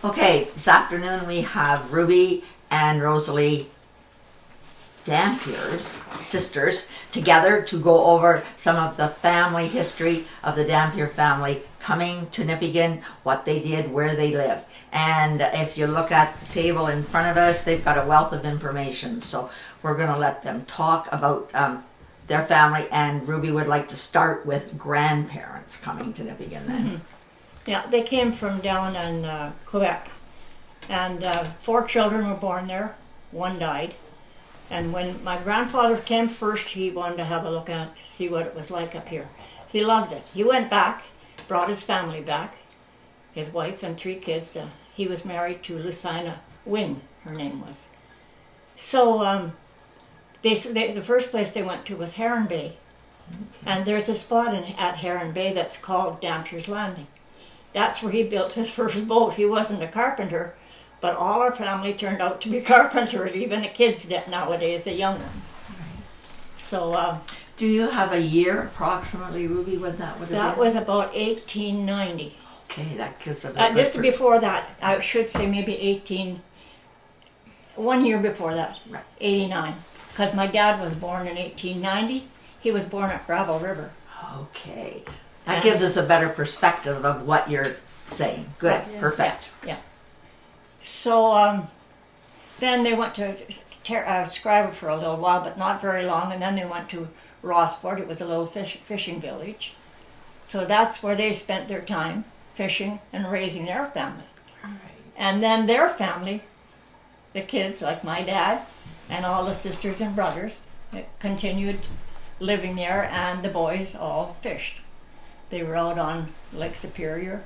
Okay, this afternoon we have Ruby and Rosalee Dampier's sisters together to go over some of the family history of the Dampier family coming to Nipigon, what they did, where they lived. And if you look at the table in front of us, they've got a wealth of information. So we're going to let them talk about their family, and Ruby would like to start with grandparents coming to Nipigon then. Mm-hmm. Yeah, they came from down in Quebec, and 4 children were born there. 1 died. And when my grandfather came first, he wanted to have a look at, see what it was like up here. He loved it. He went back, brought his family back, his wife and 3 kids. He was married to Lucina Wing, her name was. So the first place they went to was Heron Bay. Okay. And there's a spot at Heron Bay that's called Dampier's Landing. That's where he built his first boat. He wasn't a carpenter, but all our family turned out to be carpenters, even the kids nowadays, the young ones. Right. So, do you have a year approximately, Ruby, when that would have been? That was about 1890. Okay, that gives a just before that, I should say maybe 1 year before that, right. 89. Because my dad was born in 1890. He was born at Gravel River. Okay. That gives us a better perspective of what you're saying. Good, right, yeah. Perfect. Yeah. So then they went to Scriver for a little while, but not very long, and then they went to Rossport. It was a little fishing village. So that's where they spent their time, fishing and raising their family. Right. And then their family, the kids, like my dad, and all the sisters and brothers, continued living there, and the boys all fished. They were out on Lake Superior.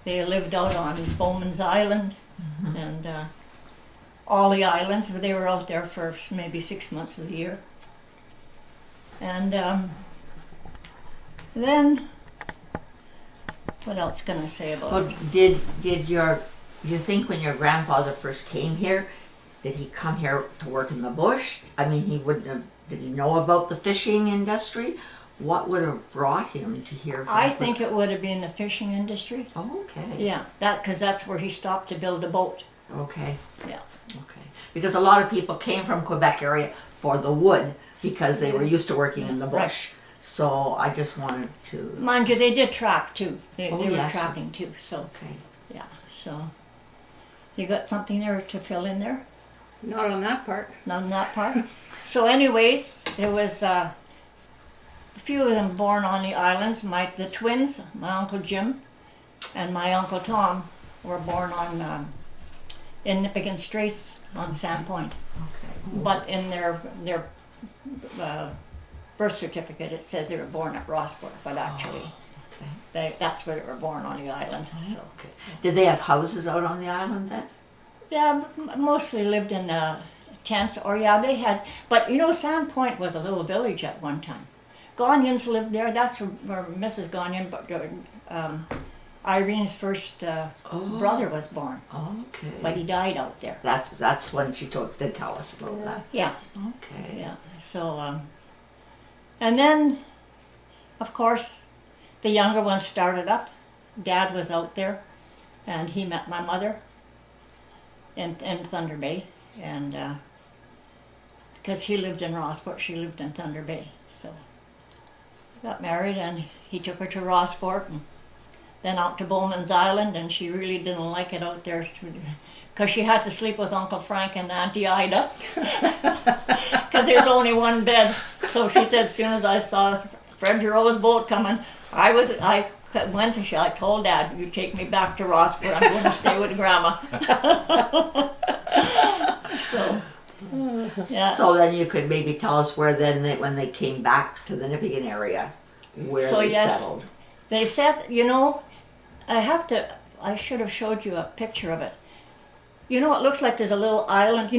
They lived out on Bowman's Island, mm-hmm. and all the islands. They were out there for maybe 6 months of the year. And then, what else can I say about it? Well, you think when your grandfather first came here, did he come here to work in the bush? I mean, he wouldn't have. Did he know about the fishing industry? What would have brought him to here? I think it would have been the fishing industry. Oh, okay. Yeah, because that's where he stopped to build a boat. Okay. Yeah. Okay. Because a lot of people came from Quebec area for the wood because they were used to working in the bush. Right. So I just wanted to. Mind you, they did track too. They were yes. tracking too. So. Okay. Yeah. So. You got something there to fill in there? Not on that part. Not on that part. So, anyways, there was a few of them born on the islands. The twins, my Uncle Jim and my Uncle Tom, were born on in Nipigon Straits on Sand Point. Okay. But in their birth certificate, it says they were born at Rossport, but actually, that's where they were born on the island. So. Okay. Did they have houses out on the island then? Yeah, mostly lived in tents, or they had, but Sand Point was a little village at one time. Gagnons lived there. That's where Mrs. Gagnon, Irene's first brother was born. Okay. But he died out there. That's when she did tell us about that. Yeah. Okay. Yeah. So, and then, of course, the younger ones started up. Dad was out there, and he met my mother in Thunder Bay, and because he lived in Rossport, she lived in Thunder Bay. So got married, and he took her to Rossport, and then out to Bowman's Island, and she really didn't like it out there because she had to sleep with Uncle Frank and Auntie Ida because there's only one bed. So she said, as soon as I saw Fred Giroux's boat coming, I went and I told Dad, you take me back to Rossport, I'm going to stay with Grandma. So, yeah. So then you could maybe tell us where then when they came back to the Nipigon area, where they settled. They said, I should have showed you a picture of it. It looks like there's a little island.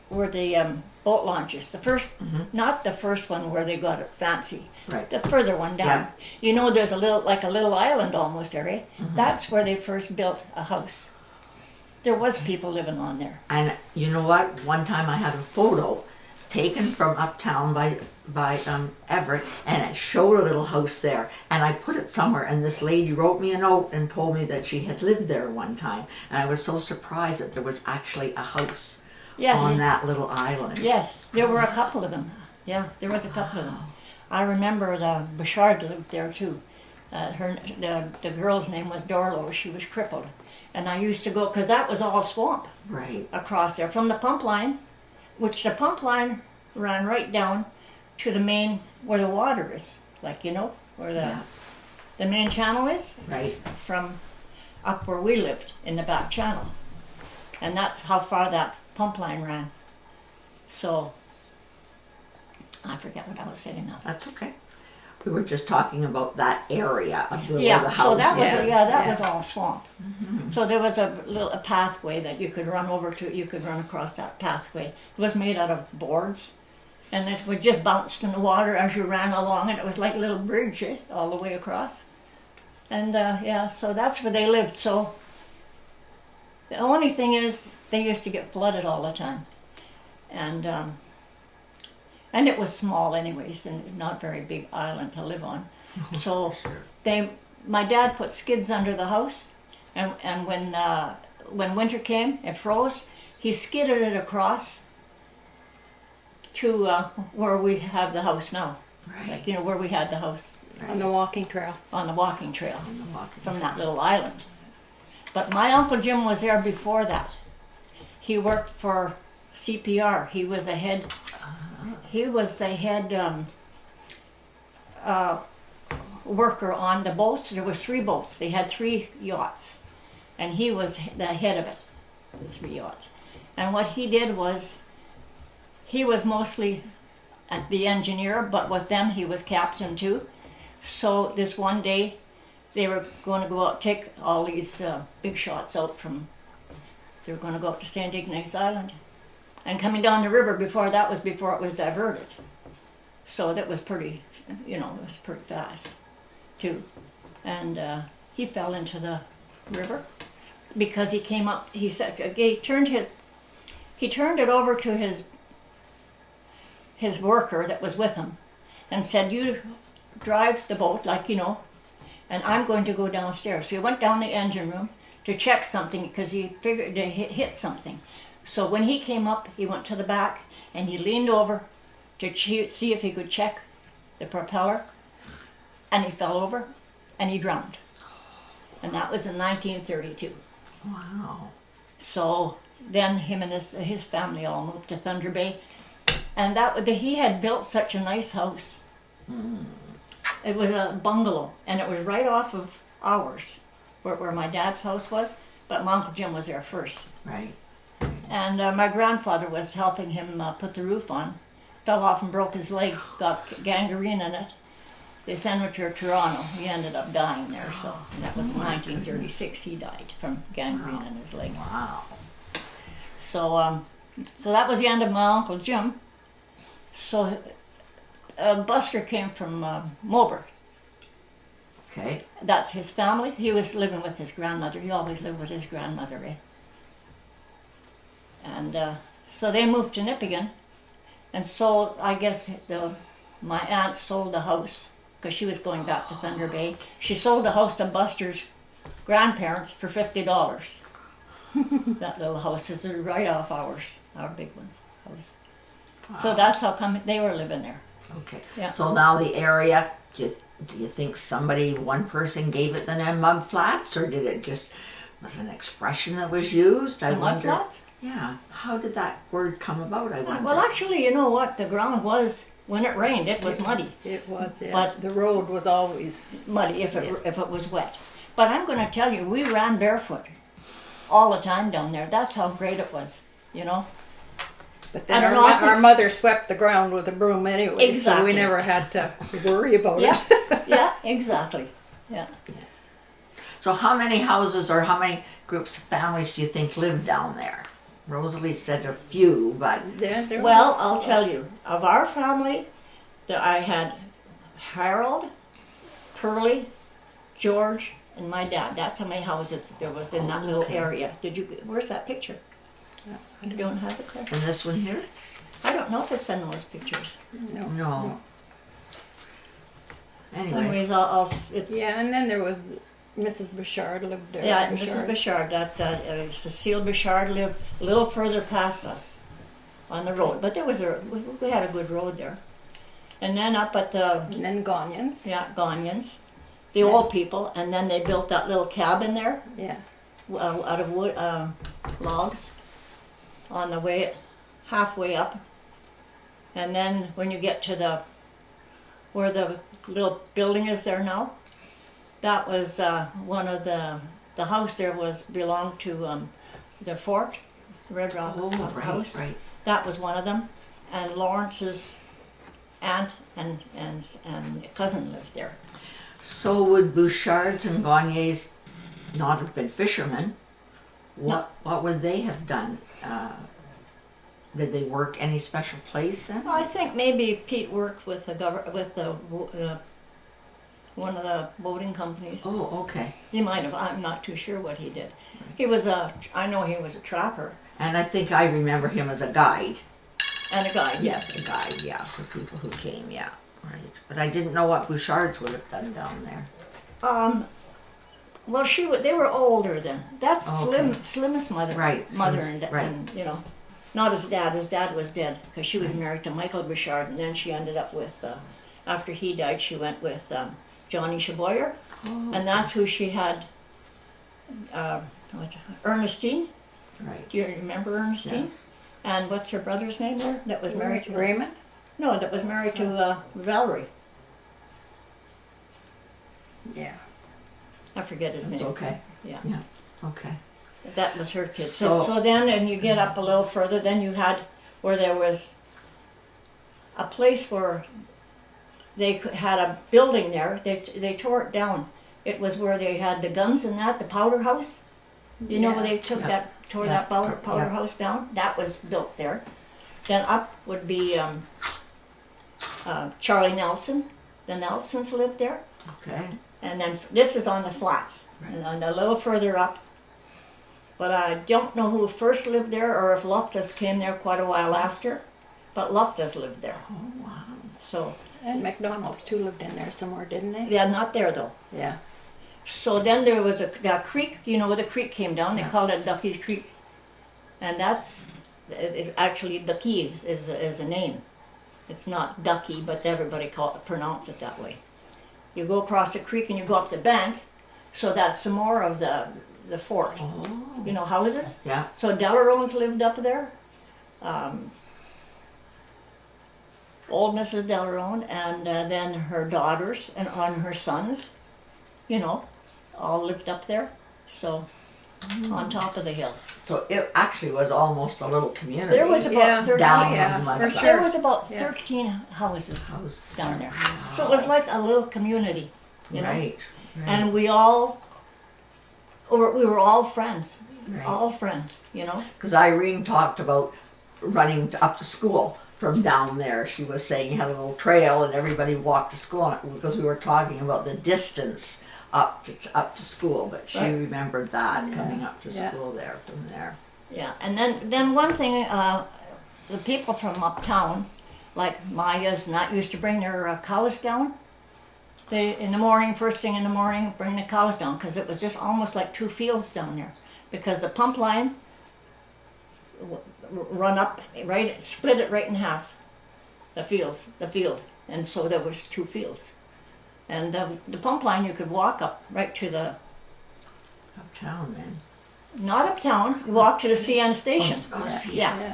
Where the boat launch is. The first, not the first one where they got it fancy. Right. The further one down. Yeah. There's a little island almost there, eh? Mm-hmm. That's where they first built a house. There was people living on there. And you know what? One time I had a photo taken from uptown by Everett, and it showed a little house there. And I put it somewhere, and this lady wrote me a note and told me that she had lived there one time. And I was so surprised that there was actually a house Yes. on that little island. Yes, there were a couple of them. Yeah, there was a couple of them. I remember the Bouchard lived there too. The girl's name was Dorlo. She was crippled, and I used to go because that was all swamp Right. across there from the pump line, which the pump line ran right down to the main where the water is, like where Yeah. the main channel is, Right. from up where we lived in the back channel, and that's how far that pump line ran. So I forget what I was saying now. That's okay. We were just talking about that area of the, where Yeah, the house so that was is. that was all swamp. So there was a pathway that you could run over to. You could run across that pathway. It was made out of boards, and it would just bounce in the water as you ran along, and it was like a little bridge all the way across. And so that's where they lived. So the only thing is they used to get flooded all the time, and it was small anyways, and not very big island to live on. So my dad put skids under the house, and when winter came, it froze. He skidded it across to where we have the house now, Right. like where we had the house On the walking trail. on the walking trail On the walking from that little island. But my Uncle Jim was there before that. He worked for CPR. He was the head worker on the boats. There was 3 boats. They had 3 yachts, and he was the head of it, the 3 yachts. And what he did was, he was mostly the engineer, but with them he was captain too. So this one day, they were going to go out, take all these big shots out from. They were going to go up to St. Ignace Island, and coming down the river before it was diverted. So that was pretty, it was pretty fast, too. And he fell into the river because he came up. He said he turned it over to his worker that was with him, and said, "You drive the boat, and I'm going to go downstairs." So he went down the engine room to check something because he figured to hit something. So when he came up, he went to the back and he leaned over to see if he could check the propeller, and he fell over and he drowned. And that was in 1932. Wow. So then him and his family all moved to Thunder Bay, and he had built such a nice house. It was a bungalow, and it was right off of ours, where my dad's house was, but my Uncle Jim was there first. Right. And my grandfather was helping him put the roof on, fell off and broke his leg, got gangrene in it. They sent him to Toronto. He ended up dying there, so that was in 1936 he died from gangrene in his leg. Wow. So that was the end of my Uncle Jim. So Buster came from Moberg. Okay. That's his family. He was living with his grandmother. He always lived with his grandmother, eh? And so they moved to Nipigon. And so I guess my aunt sold the house because she was going back to Thunder Bay. She sold the house to Buster's grandparents for $50. That little house is right off ours, our big one house. Wow. So that's how come they were living there. Okay. Yeah. So now the area, do you think one person gave it the name Mud Flats, or did it just was an expression that was used? I The Mud wonder. Flats? Yeah. How did that word come about? I wonder. Well, actually, you know what? The ground was, when it rained, it was muddy. It was, yeah. But- the road was always, Muddy if it was wet. But I'm going to tell you, we ran barefoot all the time down there. That's how great it was, but I then don't know, I think- our mother swept the ground with a broom anyway, so Exactly. we never had to worry about Yeah, it. yeah, exactly. Yeah. So how many houses or how many groups of families do you think live down there? Rosalee said a few, but There Well, I'll tell you, of our family, that I had Harold, Curly, George, and my dad. That's how many houses there was in that little Okay. area. Where's that picture? You don't have it there? and this one here? I don't know if it's in those pictures. No. Anyway, Anyways, it's Yeah, and then there was Mrs. Bouchard lived there. yeah, Mrs. Bouchard. That Cecile Bouchard lived a little further past us on the road, but there was we had a good road there. And then up at the And then Gonyans. Gonyans, the old people, and then they built that little cabin there Yeah. out of wood logs on the way halfway up. And then when you get to where the little building is there now, that was one of the house there belonged to the fort, the Red Rock house. right. That was one of them, and Lawrence's aunt and cousin lived there. So would Bouchards and Gagniers not have been fishermen? What would they have done? Did they work any special place then? Well, I think maybe Pete worked with one of the boating companies. Oh, okay. He might have. I'm not too sure what he did. He was I know he was a trapper And I think I remember him as a guide. and a guide. Yes, a guide, yeah, for people who came, yeah, right. But I didn't know what Bouchards would have done down there. Well, they were older then. That's Okay. Slim's mother. Right, Mother Slim's- and, right. and not his dad. His dad was dead because she was married to Michael Bouchard, and then she ended up with. After he died, she went with Johnny Chaboyer, Oh, and that's who she had. Ernestine. right. Do you remember Ernestine? Yes. And what's her brother's name there? That was married to Raymond? No, that was married to Valerie. Yeah. I forget his That's name. okay. Yeah. Yeah, okay. That was her kid. So- So then, and you get up a little further, then you had where there was a place where had a building there. They tore it down. It was where they had the guns and the powder house. You know where they took Yeah. tore Yeah. that powder Yeah. house down? That was built there. Then up would be Charlie Nelson. The Nelsons lived there. Okay, And then this is on the flats, Right. and a little further up. But I don't know who first lived there or if Loftus came there quite a while after. But Loftus lived there. oh, wow. So, And McDonald's too lived in there somewhere, didn't they? yeah, not there though. Yeah. So then there was that creek, where the creek came down, they Yeah. called it Ducky's Creek. And that's, actually Ducky is a name. It's not Ducky, but everybody pronounce it that way. You go across the creek and you go up the bank, so that's some more of the fort. Oh, Houses. yeah, So Delarones lived up there. Old Mrs. Delarone, and then her daughters and her sons, all lived up there. So on top of the hill. so it actually was almost a little community. There was about Yeah. 13. Down Yeah, from for like There sure. was about Yeah. 13 houses House. down there. So it was like a little community, Right, right. And we were all friends, Right. all friends, Because Irene talked about running up to school from down there. She was saying you had a little trail and everybody walked to school because we were talking about the distance up to school. But she Right. remembered that coming up to Yeah. school there from there. Yeah. And then one thing, the people from uptown, like Maya's and that, used to bring their cows down. They first thing in the morning, bring the cows down because it was just almost like two fields down there, because the pump line run up right, split it right in half. The field, and so there was two fields, and the pump line you could walk up right to the Uptown then. not uptown, you walk to the CN station. Oh, see, Yeah. Yeah.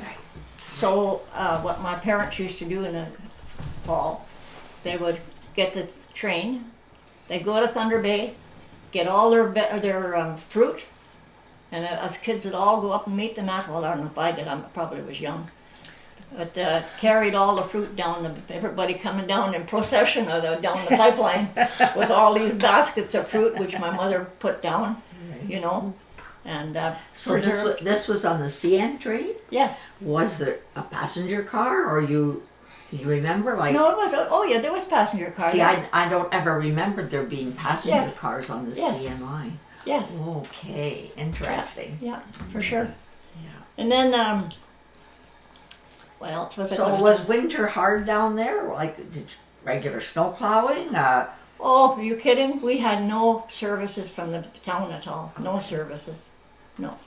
So what my parents used to do in the fall, they would get the train, they'd go to Thunder Bay, get all their fruit, and us kids would all go up and meet them at, well, I don't know if I did, I probably was young, but carried all the fruit down, everybody coming down in procession down the pipeline with all these baskets of fruit, which my mother put down, and So this was on the CN train? yes. Was there a passenger car or you remember like? No, it was. Oh, yeah, there was passenger cars. See, I don't ever remember there being passenger Yes. cars on the Yes. CN line. Yes. Okay, interesting. Yeah, for sure. Yeah. And then what else was I So gonna was tell? winter hard down there? Like did regular snow plowing? Oh, are you kidding? We had no services from the town at all. No services. No.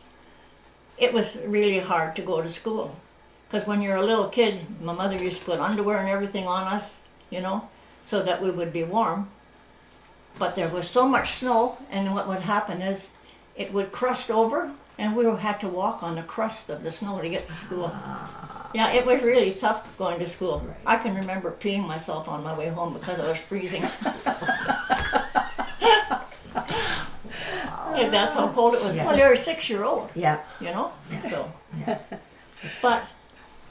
It was really hard to go to school. Because when you're a little kid, my mother used to put underwear and everything on us, you know, so that we would be warm. But there was so much snow, and what would happen is it would crust over, and we had to walk on the crust of the snow to get to school. Yeah, it was really tough going to school. Right. I can remember peeing myself on my way home because I was freezing. Yeah, that's how cold it was. Yeah. Well, you're a 6-year-old, Yeah. you know? Yeah. So, Yeah. but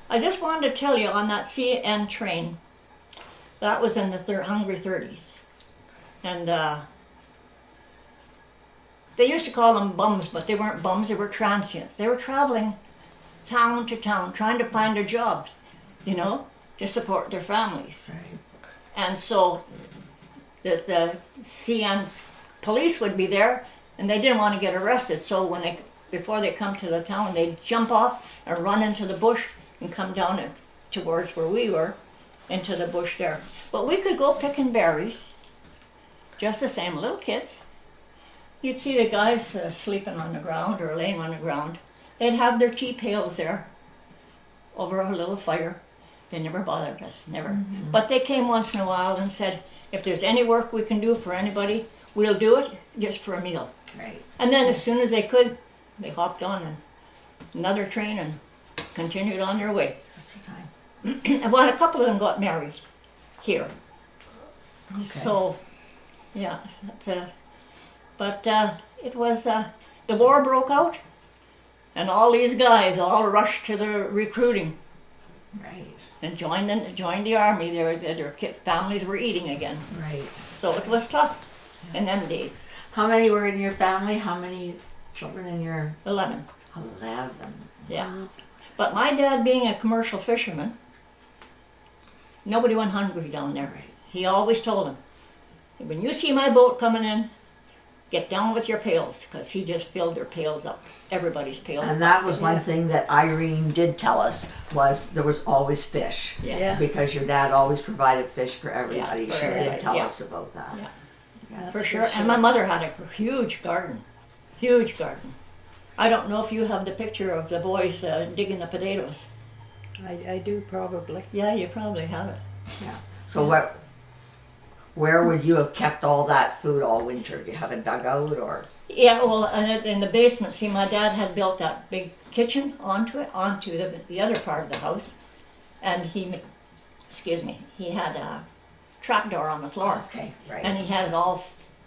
I just wanted to tell you on that CN train, that was in the Hungry 30s. And they used to call them bums, but they weren't bums, they were transients. They were traveling town to town, trying to find a job, you know, to support their families. Right. And so the CN police would be there, and they didn't want to get arrested. So before they come to the town, they'd jump off and run into the bush and come down towards where we were, into the bush there. But we could go picking berries, just the same, little kids. You'd see the guys sleeping on the ground or laying on the ground. They'd have their tea pails there over a little fire. They never bothered us, never. Mm-hmm. But they came once in a while and said, if there's any work we can do for anybody, we'll do it just for a meal. Right. And then as soon as they could, they hopped on another train and continued on their way. That's the time. And well, a couple of them got married here. Okay. So, yeah, but it was, the war broke out, and all these guys all rushed to the recruiting Right. and joined the army. Their families were eating again. Right. So it was tough in them days. How many were in your family? How many children in your 11, 11? yeah. But my dad being a commercial fisherman, nobody went hungry down there. Right. He always told them, when you see my boat coming in, get down with your pails, because he just filled their pails up, everybody's pails And up. that was one thing that Irene did tell us, was there was always fish. Yes. Yeah. Because your dad always provided fish for everybody. for She did everybody, tell yeah. us about that. Yeah. Yeah. For sure. And my mother had a huge garden. Huge garden. I don't know if you have the picture of the boys digging the potatoes. I do probably. Yeah, you probably have it. Yeah. So where would you have kept all that food all winter? Do you have a dugout or? Yeah, well, in the basement, see, my dad had built that big kitchen onto the other part of the house. And he had a trapdoor on the floor. Okay, right. And he had it all,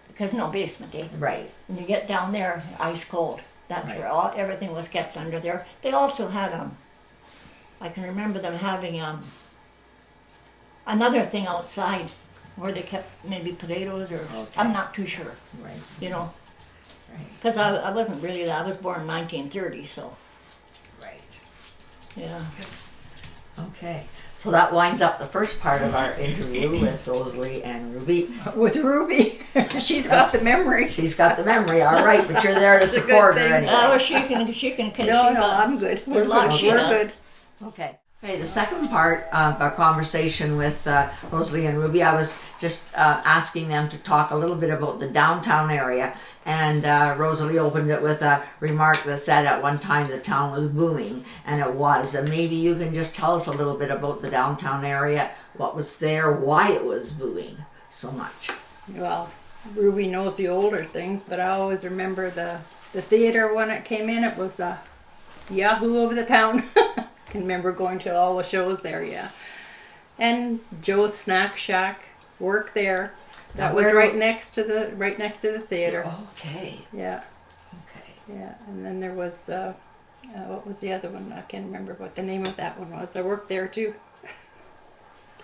because no basement, eh? Right. When you get down there, ice cold. That's Right. where everything was kept under there. They also had I can remember them having another thing outside where they kept maybe potatoes or Okay. I'm not too sure, Right. you know, Right. because I wasn't really I was born in 1930, so Right. yeah. Okay. So that winds up the first part of our interview with Rosalee and Ruby. With Ruby, she's got the memory. She's got the memory, all right, but you're there to It's a good support her thing. anyway. Well, she can No, I'm good. We're lucky We're enough. good. Okay. Okay, the second part of our conversation with Rosalee and Ruby, I was just asking them to talk a little bit about the downtown area, and Rosalee opened it with a remark that said at one time the town was booming, and it was. And maybe you can just tell us a little bit about the downtown area, what was there, why it was booming so much. Well, Ruby knows the older things, but I always remember the theater when it came in. It was the Yahoo of the town. Can remember going to all the shows there, yeah. And Joe's Snack Shack worked there. That Now, was where- right next to the theater. Okay. Yeah, Okay. yeah. And then there was what was the other one? I can't remember what the name of that one was. I worked there too.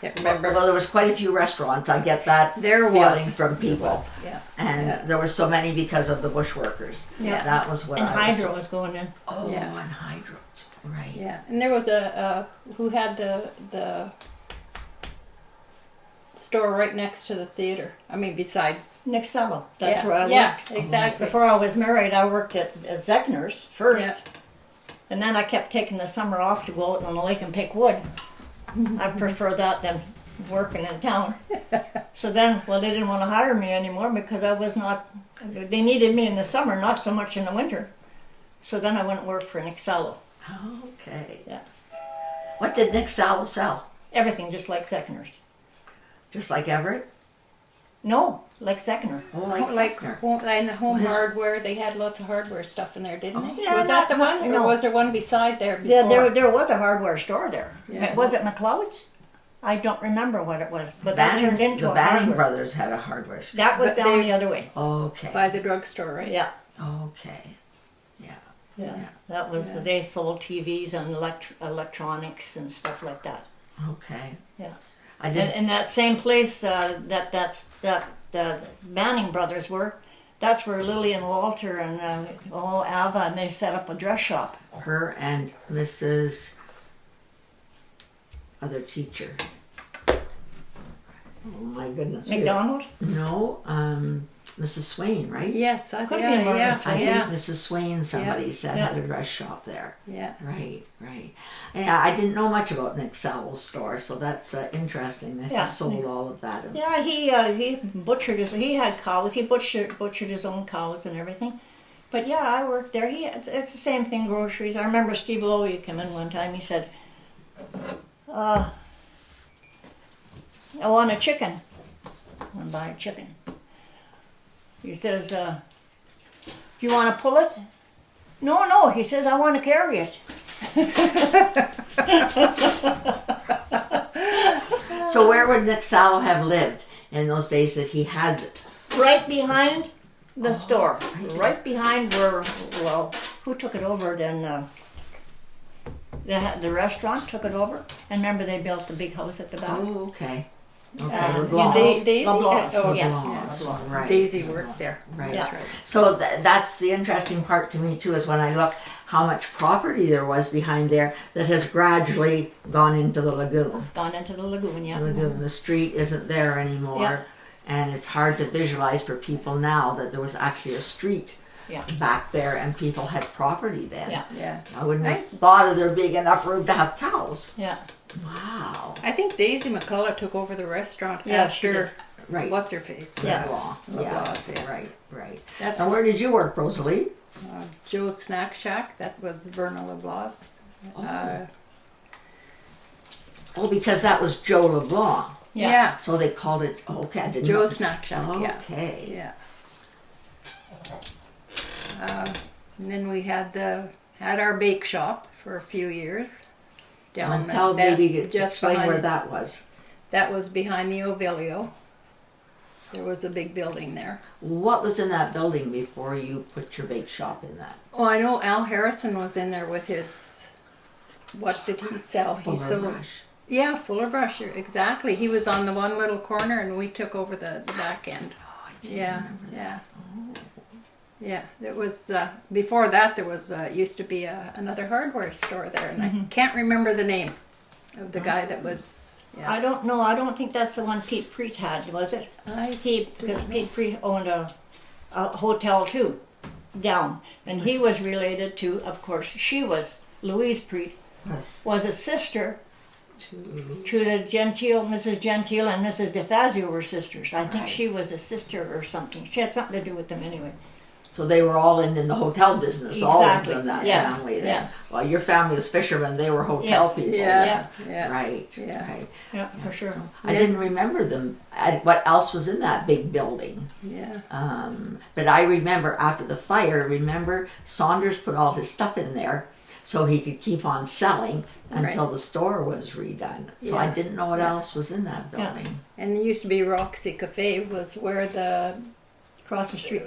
Can't remember. Although there was quite a few restaurants, I get that There feeling was. from people. Yeah. And Yeah. there were so many because of the bushworkers. Yeah. That was what And I was. hydro was going in. Oh, Yeah. and hydro. Right. Yeah, and there was a who had the store right next to the theater. I mean, besides. Nixella. That's yeah, where I yeah, worked. exactly. Before I was married, I worked at Zeckner's first. And then I kept taking the summer off to go out on the lake and pick wood. I prefer that than working in town. So then, well, they didn't want to hire me anymore because I was not, they needed me in the summer, not so much in the winter. So then I went and worked for Nick Sallow. Okay. Yeah. What did Nick Sallow sell? Everything just like Seconders. Just like Everett? No, like Seconder. Oh, Like Sector. in the home His- hardware, they had lots of hardware stuff in there, didn't they? Yeah, was that the one, no. or was there one beside there before? Yeah, there was a hardware store there. Yeah. Was it McLeod's? I don't remember what it was, but that turned into the a Banning hardware. brothers had a hardware store. That was But down they- the other way. Okay. By the drugstore, right? Yeah. Okay. Yeah. Yeah. That was Yeah. they sold TVs and electronics and stuff like that. Okay. Yeah. I And didn't. in that same place that the Manning brothers were, that's where Lily and Walter and Ava, and they set up a dress shop. Her and Mrs. other teacher. Oh my goodness. McDonald? No, Mrs. Swain, right? Yes, I Could think. be Yeah, Margaret yeah, Swain. I yeah, think Mrs. Swain, somebody said, Yeah. had a dress shop there. yeah. Right, right. Yeah, I didn't know much about Nick Sowell's store, so that's interesting that Yeah. he sold all of that. And Yeah, he butchered his. He had cows. He butchered his own cows and everything. But yeah, I worked there. It's the same thing. Groceries. I remember Steve Lowy came in one time. He said, "I want a chicken. I want to buy a chicken." He says, "Do you want to pull it?" No, no. He says, "I want to carry it." so where would Nick Sowell have lived in those days that he had? Right behind the store. Right behind where, well, who took it over then? The restaurant took it over. And remember they built the big house at the back? Oh, okay. Okay, Yeah, Daisy? LeBlanc's, Oh, yes. LeBlanc's, LeBlanc's. right. Daisy worked there. Right. Yeah. So that's the interesting part to me too, is when I look how much property there was behind there that has gradually gone into the lagoon. Gone into the lagoon, yeah. Lagoon. The street isn't there anymore, Yeah. and it's hard to visualize for people now that there was actually a street Yeah. back there and people had property then. Yeah. Yeah. I wouldn't have I- thought of there being enough room to have cows. Yeah. Wow. I think Daisy McCullough took over the restaurant Yeah, she after Right. what's her face? Yeah. LeBlanc's, Yeah. Right. Right. That's And where did you work, Rosalie? Joe's Snack Shack. That was Verna LeBlanc's. Oh, because that was Joe LeBlanc. Yeah. Yeah. So they called it. Okay, I didn't know. Joe's Snack Shack. Yeah. Okay. Yeah. And then we had our bake shop for a few years. Down Tell that- maybe just explain behind- where that was. That was behind the Ovilio. There was a big building there. What was in that building before you put your bake shop in that? Oh, I know Al Harrison was in there with his. What did he sell? He Fuller sold. Brush. Yeah, Fuller Brush. Exactly. He was on the one little corner, and we took over the back end. Oh, I didn't Yeah, remember that. yeah. Yeah, there was before that. There was used to be another hardware store there, and I can't remember the name of the guy that was. Yeah, I don't know. I don't think that's the one Pete Preet had, was it? Because Pete Preet owned a hotel too, down. And he was related to, of course, she was, Louise Preet, was a sister to the Gentile, Mrs. Gentile and Mrs. DeFazio were sisters. I think Right. she was a sister or something. She had something to do with them anyway. So they were all in the hotel business, all of Exactly. them, that Yes. family then. Yeah. Well, your family was fishermen, they were hotel Yes. people. yeah, yeah. Right, Yeah. right. Yeah, for sure. I didn't remember them. What else was in that big building? Yeah. But I remember after the fire, remember Saunders put all his stuff in there so he could keep on selling until the store was redone. So I Yeah. didn't know what Yeah. else was in that Yeah. building. And it used to be Roxy Cafe was where the Across the street.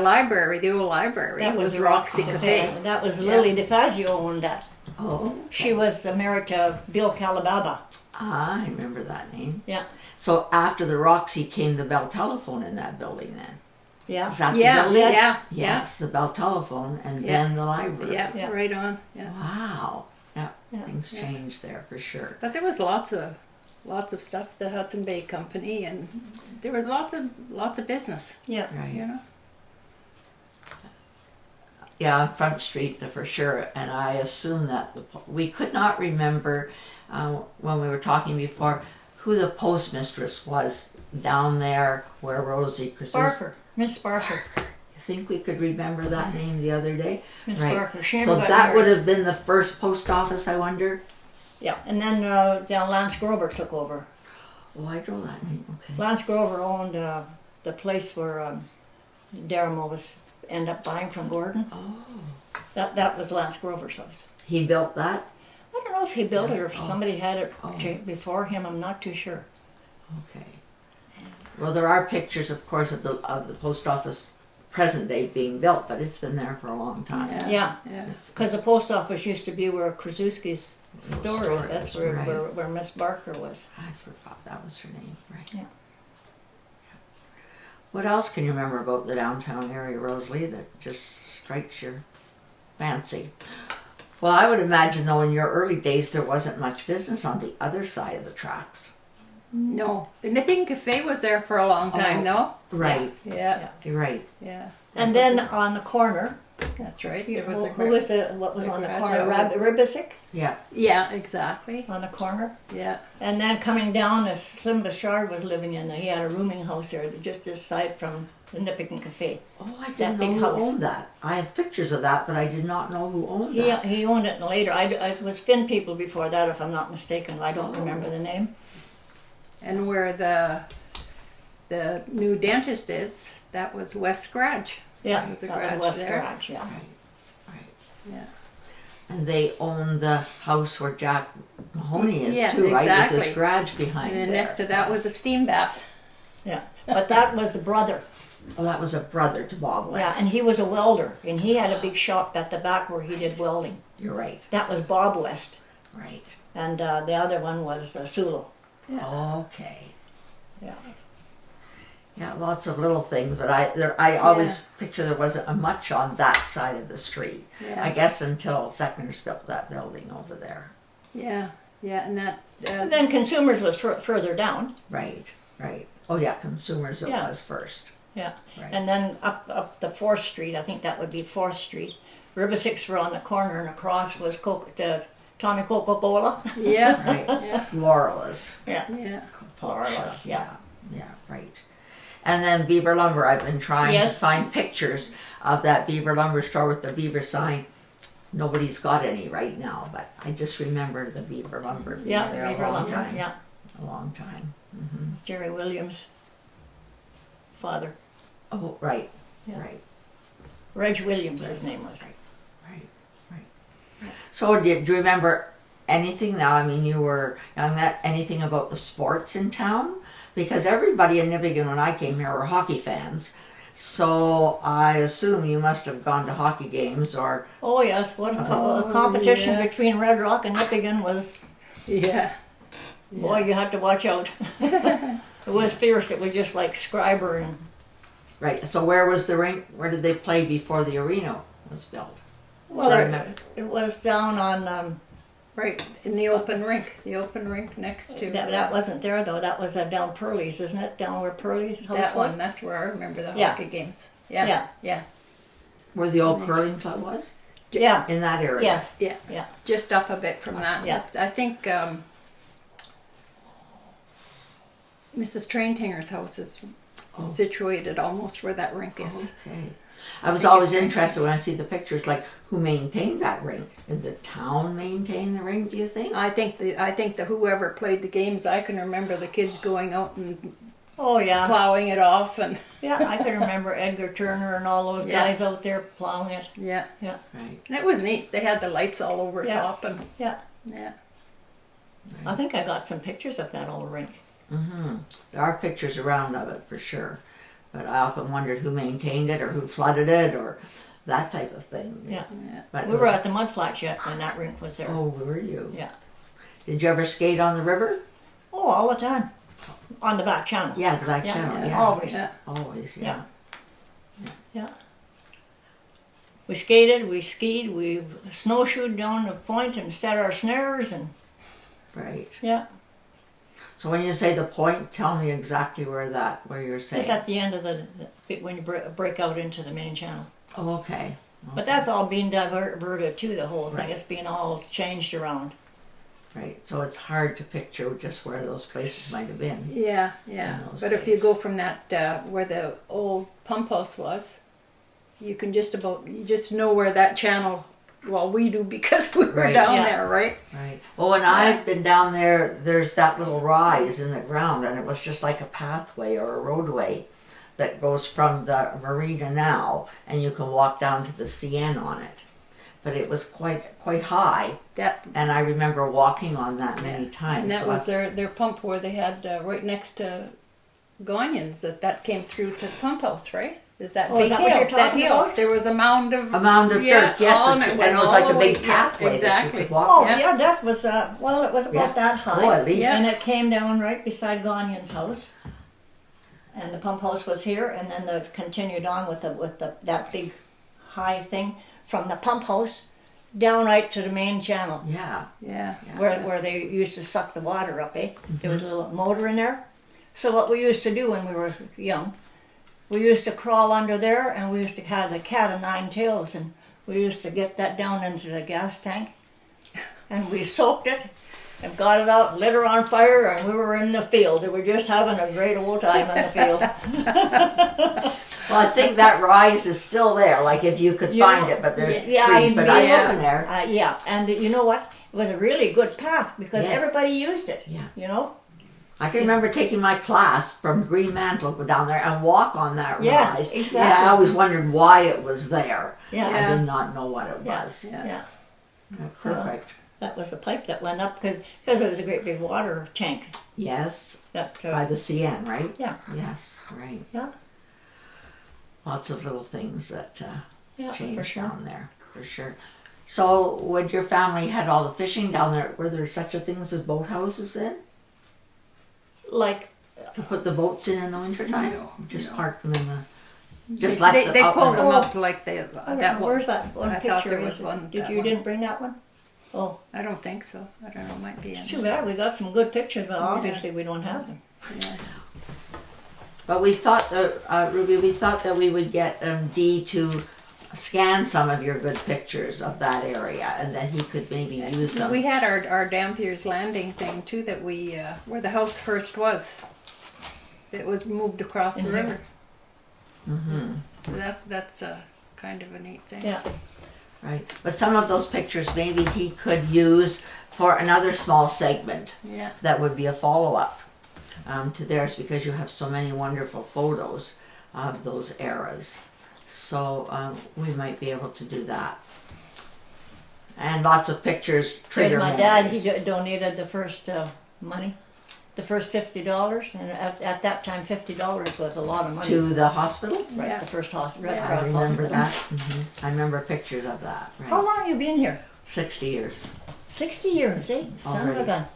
library, the old library. That It was was the Roxy Roxy Cafe. That was Lily DeFazio owned that. Oh, She was married to Bill Calababa. I remember that name. Yeah. So after the Roxy came the Bell Telephone in that building then. Yeah. Is that Yeah, the building? yeah, Yes, the Bell Telephone and Yeah. then the library. Yeah, Yeah. right on. Yeah. Wow. Yeah, Yeah. things changed there for sure. But there was lots of stuff. The Hudson Bay Company, and there was lots of business. Yeah. Right. You know. Yeah, Front Street for sure. And I assume that we could not remember when we were talking before who the postmistress was down there where Rosie Barker, Miss Barker. You think we could remember that name the other day? Miss Right. Barker. She So never got that would married. have been the first post office, I wonder. Yeah, and then down Lance Grover took over. Oh, I draw that name. Okay. Lance Grover owned the place where Dermo was end up buying from Gordon. Oh, That was Lance Grover's house. he built that. I don't know if he built it or if Oh. somebody had it Oh. before him. I'm not too sure. Okay. Well, there are pictures, of course, of the post office present day being built, but it's been there for a long time. Yeah. Yeah, Yeah. because the post office used to be where Krasuski's store is. That's store is, right. where Miss Barker was. I forgot that was her name, right? Yeah. What else can you remember about the downtown area, Rosalee, that just strikes your fancy? Well, I would imagine, though, in your early days, there wasn't much business on the other side of the tracks. No, the Nipigon Cafe was there for a long time, no? Right. Yeah, You're right. yeah. And then on the corner, That's right. who There was a was what was the on the garage corner? house. Ribisic Yeah. Yeah, exactly. on the corner. Yeah. And then coming down, as Slim Bouchard was living in, he had a rooming house there, just this side from the Nipigon Cafe. Oh, I That didn't know big who house. owned that. I have pictures of that, but I did not know who owned He, that. he owned it later. I was Finn people before that, if I'm not mistaken. I don't remember the name. And where the new dentist is, that was West Garage. Yeah, There was a that garage was West there. Garage, yeah. Right. Yeah. And they own the house where Jack Mahoney is Yeah, too, right? With exactly. his garage behind And then there. next to that was a steam bath. Yeah, but that was the brother. Oh, that was a brother to Bob Yeah, West. and he was a welder, and he had a big shop at the back where he did welding. You're right. That was Bob West, Right. and the other one was Sulu. Okay. Yeah. Yeah, lots of little things, but I always picture there wasn't much on that side of the street. Yeah. I guess until Seckner's built that building over there. Yeah, yeah, and that. And then Consumers was further down. Right. Oh yeah, Consumers it Yeah. was first. Yeah, Right. and then up the 4th Street, I think that would be 4th Street. Ribisics were on the corner, and across was Tommy Coca-Cola. Yeah, Right. yeah, Laurel is. Yeah, yeah. Laurel's, yeah. Yeah, right. And then Beaver Lumber, I've been trying to Yes. find pictures of that Beaver Lumber store with the beaver sign. Nobody's got any right now, but I just remember the Beaver Lumber being Yeah, there Beaver a long Lumber, time. yeah. A long time. Hmm. Jerry Williams' father. Oh, right, Yeah. right, Reg Williams, his name was. right. So do you remember anything now? I mean, you were young. Anything about the sports in town? Because everybody in Nipigon when I came here were hockey fans. So I assume you must have gone to hockey games or... Oh yes, what Oh, a competition yeah. between Red Rock and Nipigon was. Yeah. Boy, you had to watch out. It was fierce. It was just like Scriber and. Right, so where was the rink? Where did they play before the arena was built? Well, Right. it was down on. Right, in the open rink next to That wasn't there though. That was down Pearlie's, isn't it? Down where Pearlie's house that was. one. That's where I remember the Yeah. hockey games. Yeah, Yeah. yeah, Where the old curling club was? Yeah. In that area? Yes. yeah. Yeah. Just up a bit from that. Yeah. I think Mrs. Traintinger's house is Oh. situated almost where that rink is. Okay. I was think always it's- interested when I see the pictures, like who maintained that rink? Did the town maintain the rink, do you think? I think the whoever played the games, I can remember the kids going out and Oh yeah. plowing it off and Yeah, I can remember Edgar Turner and all those Yeah. guys out there plowing it. yeah. Yeah. Right. And it was neat. They had the lights all over Yeah. top and Yeah. yeah. I think I got some pictures of that old rink. Mm-hmm. There are pictures around of it for sure. But I often wondered who maintained it or who flooded it or that type of thing. Yeah. Yeah. But it We were was- at the mud flats yet when that rink was there. Oh, were you? Yeah. Did you ever skate on the river? Oh, all the time. On the back channel. Yeah, the back Yeah, channel. yeah. Yeah. Always. Yeah. Always, yeah. Yeah. We skated, we skied, we snowshoed down the point and set our snares and Right. yeah. So when you say the point, tell me exactly where you're saying. Just at the end of when you break out into the main channel. Oh, okay. But that's all being diverted too, the whole thing. Right. It's being all changed around. Right. So it's hard to picture just where those places might have been. Yeah, In those But if you days. go from that where the old pump house was, you can you just know where that channel. Well, we do because we were Right. down Yeah. there, right? Right. Well, when I've been down there, there's that little rise in the ground, and it was just like a pathway or a roadway that goes from the marina now, and you can walk down to the CN on it. But it was quite high, That and I remember walking on that many times. and that So was their pump where they had right next to Gonyans that came through to the pump house, right? Is that Oh, big is that hill? what you're That talking hill. about? There was a mound of a mound of dirt, yes, all, and went it was all like the a way- big pathway exactly. that you could walk. Oh, Yeah. yeah, that was, well, it was about Yeah. that high. Oh, at least. Yeah. And it came down right beside Gagne's house. And the pump house was here, and then it continued on with that big high thing from the pump house down right to the main channel. Yeah. Yeah. Where they used to suck the water up, eh? There was a little motor in there. So what we used to do when we were young, we used to crawl under there, and we used to have the cat of nine tails, and we used to get that down into the gas tank, and we soaked it and got it out, lit her on fire, and we were in the field. We were just having a great old time in the field. Well, I think that rise is still there, like if you could You find know, it, but there's yeah, trees. But I'm yeah. looking there. Yeah, and you know what? It was a really good path because Yes. everybody used it. Yeah. You know. I can remember taking my class from Green Mantle, go down there and walk on that Yeah, rise. exactly. And I always wondered why it was there. Yeah. I did not know what it Yeah. was. Yeah. Yeah. Yeah, perfect. That was the pipe that went up because it was a great big water tank. Yes, That by the CN, right? yeah, Yes, right. yeah, Lots of little things that yeah, changed for sure. down there, for sure. So, when your family had all the fishing down there, were there such a things as boathouses then? Like To put the boats in the wintertime? No, Just no. park them in the... Just left They them they out pulled there. them up like they. I don't That know, one. where's that one I picture? thought there Is was it- one, Did that you one. didn't bring that one? Oh, I don't think so. I don't know. Might be in. it's too bad. We got some good pictures, but obviously we don't have them. Yeah. But we thought, Ruby, we thought that we would get Dee to scan some of your good pictures of that area, and then he could maybe use them. We had our Dampier's Landing thing too. That we where the house first was. It was moved across the In river. Mm-hmm. So that's kind of a neat thing. Yeah, Right. But some of those pictures maybe he could use for another small segment Yeah. that would be a follow-up to theirs, because you have so many wonderful photos of those eras. So we might be able to do that. And lots of pictures because trigger my dad, he memories. donated the first money, the first $50, and at that time $50 was a lot of money. To the hospital? Right, Yeah. the first Red Yeah. I Cross remember hospital. that. I remember pictures of that. Right. How long you been here? 60 years. 60 years, eh? Son of a Already. gun.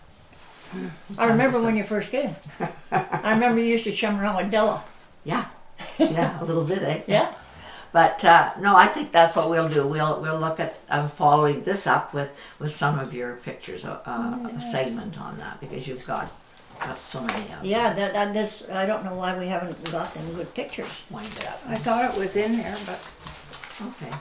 I remember when you first came. I remember you used to chum around with Della. Yeah. Yeah, a little bit, eh? Yeah? But no, I think that's what we'll do. We'll look at following this up with some of your pictures, a segment on that, because you've got so many of them. Yeah, that's, I don't know why we haven't got them good pictures. Wind it up. I thought it was in there, but Okay.